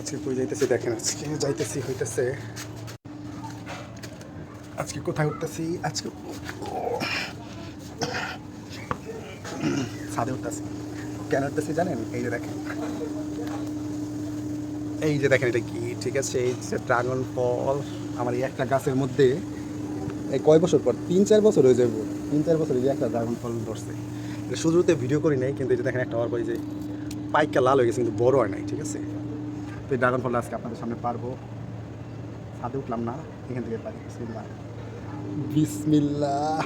আজকে কই যাইতেছি দেখেন, আজকে যাইতেছি হইতেছে, আজকে কোথায় উঠতেছি, আজকে ছাদে উঠতেছি। কেন উঠতেছি জানেন? এই যে দেখেন, এই যে দেখেন এটা কি, ঠিক আছে, এই যে ড্রাগন ফল। আমার এই একটা গাছের মধ্যে এই কয় বছর পর, 3-4 বছর হয়ে যাবো, 3-4 বছর এই যে একটা ড্রাগন ফল ধরছে। এটা শুরুতে ভিডিও করি নাই, কিন্তু এই যে দেখেন একটা হওয়ার পর যে পাইকটা লাল হয়ে গেছে, কিন্তু বড় হয় নাই, ঠিক আছে। তো এই ড্রাগন ফলটা আজকে আপনাদের সামনে পারবো। ছাদে উঠলাম না, এখান থেকে পারি। বিসমিল্লাহ, বিসমিল্লাহ।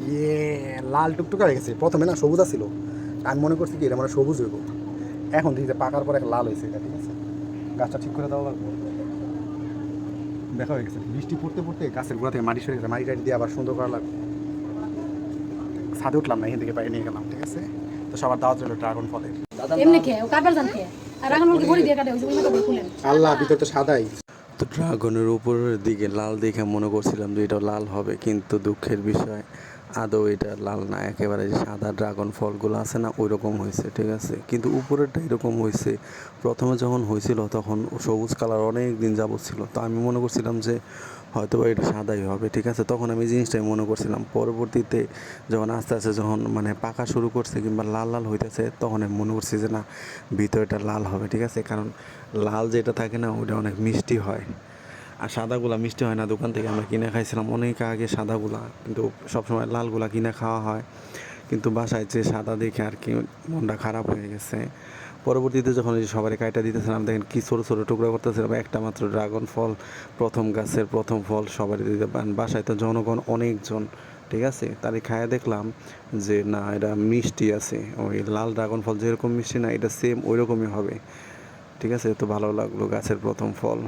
ইয়ে, লাল টুকটুকা হয়ে গেছে। প্রথমে না সবুজ ছিল, আমি মনে করছি কি এটা মানে সবুজ হইব। এখন দেখি যে পাকার পর একটা লাল হয়েছে এটা, ঠিক আছে। গাছটা ঠিক করে দেওয়া লাগবে। দেখা হয়ে গেছে, বৃষ্টি পড়তে পড়তে গাছের গোড়া থেকে মাটি সরে গেছে, মাটি টাটি দিয়ে আবার সুন্দর করা লাগবে। ছাদে উঠলাম না, এখান থেকে পাই নিয়ে গেলাম, ঠিক আছে। তো সবার দাওয়াত রইল ড্রাগন ফলের। এমনি খেয়ে ও কাটবার জান খেয়ে আর এখন বলতে বড়ি দিয়ে কাটে ওই জন্য তো খুলেন আল্লাহ, ভিতর তো সাদাই। তো ড্রাগনের উপরের দিকে লাল দেখে মনে করছিলাম যে এটা লাল হবে, কিন্তু দুঃখের বিষয় আদৌ এটা লাল না, একেবারে সাদা ড্রাগন ফলগুলো আছে না ওই রকম হয়েছে, ঠিক আছে। কিন্তু উপরেরটা এরকম হয়েছে। প্রথমে যখন হয়েছিল তখন সবুজ কালার অনেক দিন যাবত ছিল, তো আমি মনে করছিলাম যে হয়তো বা এটা সাদাই হবে, ঠিক আছে। তখন আমি জিনিসটাই মনে করছিলাম। পরবর্তীতে যখন আস্তে আস্তে যখন মানে পাকা শুরু করছে কিংবা লাল লাল হইতেছে, তখন আমি মনে করছি যে না, ভিতরটা লাল হবে, ঠিক আছে। কারণ লাল যেটা থাকে না ওটা অনেক মিষ্টি হয়, আর সাদাগুলা মিষ্টি হয় না। দোকান থেকে আমরা কিনে খাইছিলাম অনেক আগে সাদাগুলা, কিন্তু সবসময় লালগুলা কিনে খাওয়া হয়। কিন্তু বাসায় যে সাদা দেখে আর কি মনটা খারাপ হয়ে গেছে। পরবর্তীতে যখন এই সবাই কাইটা দিতেছিলাম, দেখেন কি ছোটো ছোটো টুকরো করতেছিলাম, একটা মাত্র ড্রাগন ফল, প্রথম গাছের প্রথম ফল সবাই দিতে পারেন। বাসায় তো জনগণ অনেকজন, ঠিক আছে। তারই খায়া দেখলাম যে না, এটা মিষ্টি আছে, ওই লাল ড্রাগন ফল যেরকম মিষ্টি না, এটা সেম ওই রকমই হবে, ঠিক আছে। তো ভালো লাগলো গাছের প্রথম ফল।